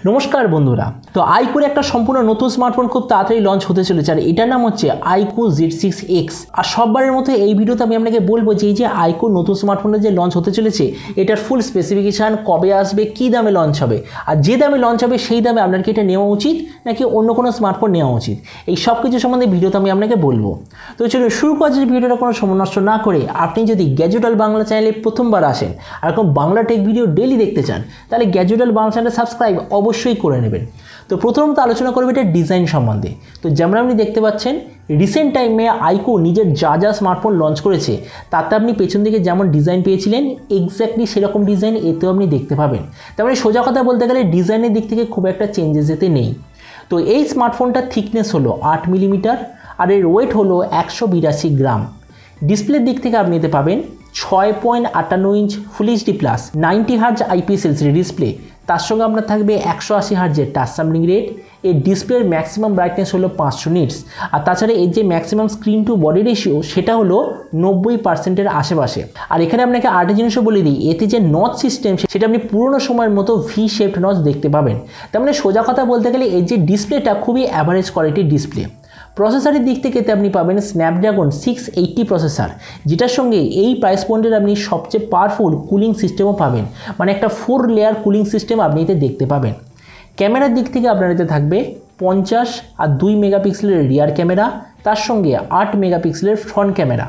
नमस्कार बंधुरा तो आईकोर एक सम्पूर्ण नतून स्मार्टफोन खूब ताड़ाताड़ी लॉन्च होते चलेছে আর এটার নাম হচ্ছে IQOO Z6X আর সববারের মতো এই ভিডিওতে আমি আপনাকে বলবো যে এই যে আইকোর নতুন স্মার্টফোনের যে লঞ্চ হতে চলেছে এটার ফুল স্পেসিফিকেশন কবে আসবে কি দামে লঞ্চ হবে আর যে দামে লঞ্চ হবে সেই দামে আপনার কি এটা নেওয়া উচিত নাকি অন্য কোনো স্মার্টফোন নেওয়া উচিত এই সব কিছু সম্বন্ধে ভিডিওতে আমি আপনাকে বলবো। তো চলুন শুরু করা যাক ভিডিওটা কোনো সময় নষ্ট না করে। আপনি যদি গ্যাজেট ওয়ার্ল্ড বাংলা চ্যানেলে প্রথমবার আসেন আর এরকম বাংলা টেক ভিডিও ডেইলি দেখতে চান তাহলে গ্যাজেট ওয়ার্ল্ড বাংলা চ্যানেলটা সাবস্ক্রাইব অবশ্যই করে নেবেন। তো প্রথমত আলোচনা করব এটা ডিজাইন সম্বন্ধে। তো যেমন আপনি দেখতে পাচ্ছেন রিসেন্ট টাইমে আইকো নিজের যা স্মার্টফোন লঞ্চ করেছে তাতে আপনি পেছন দিকে যেমন ডিজাইন পেয়েছিলেন এক্স্যাক্টলি সেরকম ডিজাইন এতেও আপনি দেখতে পাবেন। তার মানে সোজা কথা বলতে গেলে ডিজাইনের দিক থেকে খুব একটা চেঞ্জেস এতে নেই। তো এই স্মার্টফোনটার থিকনেস হলো 8 মিলিমিটার আর এর ওয়েট হলো 182 গ্রাম। ডিসপ্লের দিক থেকে আপনি এতে পাবেন 6.58 inch full HD plus 90 hertz IPS LCD display, তার সঙ্গে আপনার থাকবে 180 হার্জের টাচ স্যাম্পলিং রেট। এর ডিসপ্লের ম্যাক্সিমাম ব্রাইটনেস হলো 500 নিটস আর তাছাড়া এর যে maximum screen to body ratio সেটা হলো 90%-এর আশেপাশে। আর এখানে আপনাকে আরেকটা জিনিসও বলে দিই, এতে যে নচ সিস্টেম সেটা আপনি পুরোনো সময়ের মতো ভি শেপড নচ দেখতে পাবেন। তার মানে সোজা কথা বলতে গেলে এর যে ডিসপ্লেটা খুবই অ্যাভারেজ কোয়ালিটির ডিসপ্লে। প্রসেসরের দিক থেকে এতে আপনি পাবেন স্ন্যাপড্রাগন 680 প্রসেসর, যেটার সঙ্গে এই প্রাইস পয়েন্টের আপনি সবচেয়ে পাওয়ারফুল কুলিং সিস্টেমও পাবেন, মানে একটা 4 লেয়ার কুলিং সিস্টেম আপনি এতে দেখতে পাবেন। ক্যামেরার দিক থেকে আপনার এতে থাকবে 50 আর 2 মেগাপিক্সেলের রিয়ার ক্যামেরা, তার সঙ্গে 8 মেগাপিক্সেলের ফ্রন্ট ক্যামেরা।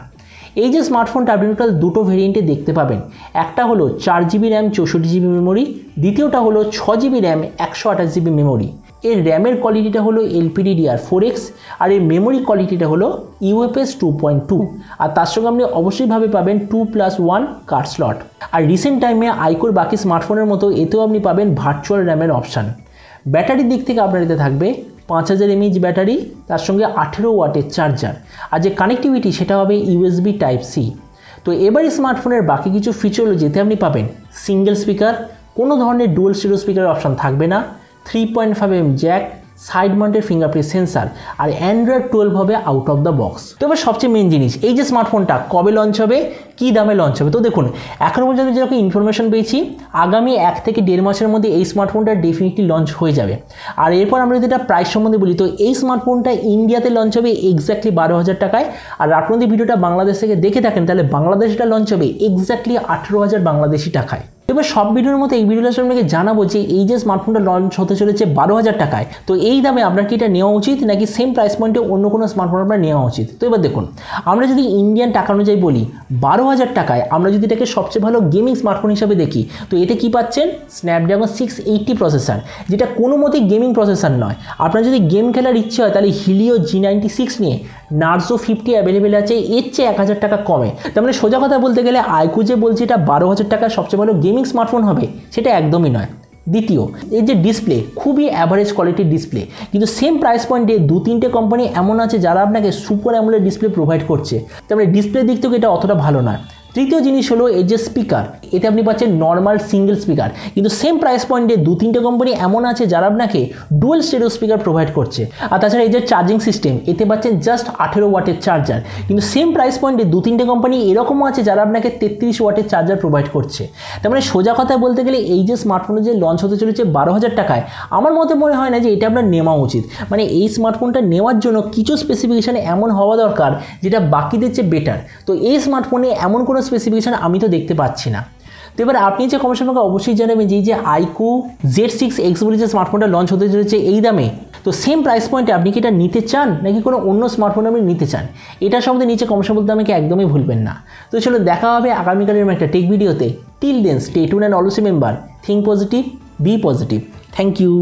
এই যে স্মার্টফোনটা আপনি টোটাল দুটো ভেরিয়েন্টে দেখতে পাবেন, একটা হলো 4GB র্যাম 64GB মেমোরি, দ্বিতীয়টা হলো 6GB র্যাম 128GB মেমোরি। এর র্যামের কোয়ালিটিটা হলো LPDDR4X আর এর মেমোরি কোয়ালিটিটা হলো UFS 2.2 আর তার সঙ্গে আপনি অবশ্যইভাবে পাবেন 2+1 কার্ড স্লট। আর রিসেন্ট টাইমে আইকোর বাকি স্মার্টফোনের মতো এতেও আপনি পাবেন ভার্চুয়াল র্যামের অপশান। ব্যাটারির দিক থেকে আপনার এতে থাকবে 5000 mAh ব্যাটারি, তার সঙ্গে 18 ওয়াটের চার্জার আর যে কানেক্টিভিটি সেটা হবে USB Type-C। তো এবার স্মার্টফোনের বাকি কিছু ফিচার হলো যেতে আপনি পাবেন সিঙ্গেল স্পিকার, কোনো ধরনের ডুয়াল স্টেরিও স্পিকারের অপশান থাকবে না, 3.5mm jack, side mounted fingerprint sensor আর অ্যান্ড্রয়েড 12 হবে আউট অফ দ্য বক্স। তো এবার সবচেয়ে মেন জিনিস, এই যে স্মার্টফোনটা কবে লঞ্চ হবে, কী দামে লঞ্চ হবে। তো দেখুন এখনও পর্যন্ত যেরকম ইনফরমেশন পেয়েছি আগামী 1 থেকে 1.5 মাসের মধ্যে এই স্মার্টফোনটা ডেফিনেটলি লঞ্চ হয়ে যাবে। আর এরপর আমরা যদি এটা প্রাইস সম্বন্ধে বলি তো এই স্মার্টফোনটা ইন্ডিয়াতে লঞ্চ হবে এক্স্যাক্টলি 12,000 টাকায়। আর আপনি যদি ভিডিওটা বাংলাদেশ থেকে দেখে থাকেন তাহলে বাংলাদেশটা লঞ্চ হবে এক্স্যাক্টলি 18,000 বাংলাদেশি টাকায়। এবার সব ভিডিওর মতো এই ভিডিওটা আপনাকে জানাবো যে এই যে স্মার্টফোনটা লঞ্চ হতে চলেছে 12,000 টাকায়, তো এই দামে আপনার কি এটা নেওয়া উচিত নাকি সেম প্রাইস পয়েন্টে অন্য কোনো স্মার্টফোন আপনার নেওয়া উচিত। তো এবার দেখুন আমরা যদি ইন্ডিয়ান টাকা অনুযায়ী বলি 12,000 টাকায় আমরা যদি এটাকে সবচেয়ে ভালো গেমিং স্মার্টফোন হিসাবে দেখি তো এতে কি পাচ্ছেন স্ন্যাপড্রাগন 680 প্রসেসর, যেটা কোনো মতেই গেমিং প্রসেসর নয়। আপনার যদি গেম খেলার ইচ্ছে হয় তাহলে হিলিও G96 নিয়ে নার্জো 50 অ্যাভেলেবেল আছে এর চেয়ে 1000 টাকা কমে। তার মানে সোজা কথা বলতে গেলে আইকো যে বলছে এটা 12,000 টাকায় সবচেয়ে ভালো গেমিং স্মার্টফোন হবে সেটা একদমই নয়। দ্বিতীয়, এই যে ডিসপ্লে খুবই অ্যাভারেজ কোয়ালিটির ডিসপ্লে, কিন্তু সেম প্রাইস পয়েন্টে 2-3টে কোম্পানি এমন আছে যারা আপনাকে সুপার অ্যামোলেড ডিসপ্লে প্রোভাইড করছে, তারপরে ডিসপ্লের দিক থেকে এটা অতটা ভালো নয়। তৃতীয় জিনিস হলো এই যে স্পিকার, এতে আপনি পাচ্ছেন নর্মাল সিঙ্গেল স্পিকার, কিন্তু সেম প্রাইস পয়েন্টে 2-3টে কোম্পানি এমন আছে যারা আপনাকে ডুয়াল স্টেরিও স্পিকার প্রোভাইড করছে। আর তাছাড়া এই যে চার্জিং সিস্টেম এতে পাচ্ছেন জাস্ট 18 ওয়াটের চার্জার, কিন্তু সেম প্রাইস পয়েন্টে 2-3টে কোম্পানি এরকমও আছে যারা আপনাকে 33 ওয়াটের চার্জার প্রোভাইড করছে। তার মানে সোজা কথা বলতে গেলে এই যে স্মার্টফোনের যে লঞ্চ হতে চলেছে 12,000 টাকায় আমার মতে মনে হয় না যে এটা আপনার নেওয়া উচিত। মানে এই স্মার্টফোনটা নেওয়ার জন্য কিছু স্পেসিফিকেশান এমন হওয়া দরকার যেটা বাকিদের চেয়ে বেটার। তো এই স্মার্টফোনে এমন কোনো স্পেসিফিকেশান আমি তো দেখতে পাচ্ছি না। তো এবার আপনি যে কমেন্ট আমাকে অবশ্যই জানাবেন যে এই যে IQOO Z6X বলে যে স্মার্টফোনটা লঞ্চ হতে চলেছে এই দামে, তো সেম প্রাইস পয়েন্টে আপনি কি এটা নিতে চান নাকি কোনো অন্য স্মার্টফোন আপনি নিতে চান, এটা সম্বন্ধে নিচে কমেন্ট বলতে আমাকে একদমই ভুলবেন না। তো চলো দেখা হবে আগামীকালের একটা টেক ভিডিওতে। Till then stay tuned and always remember think positive, be positive. Thank you.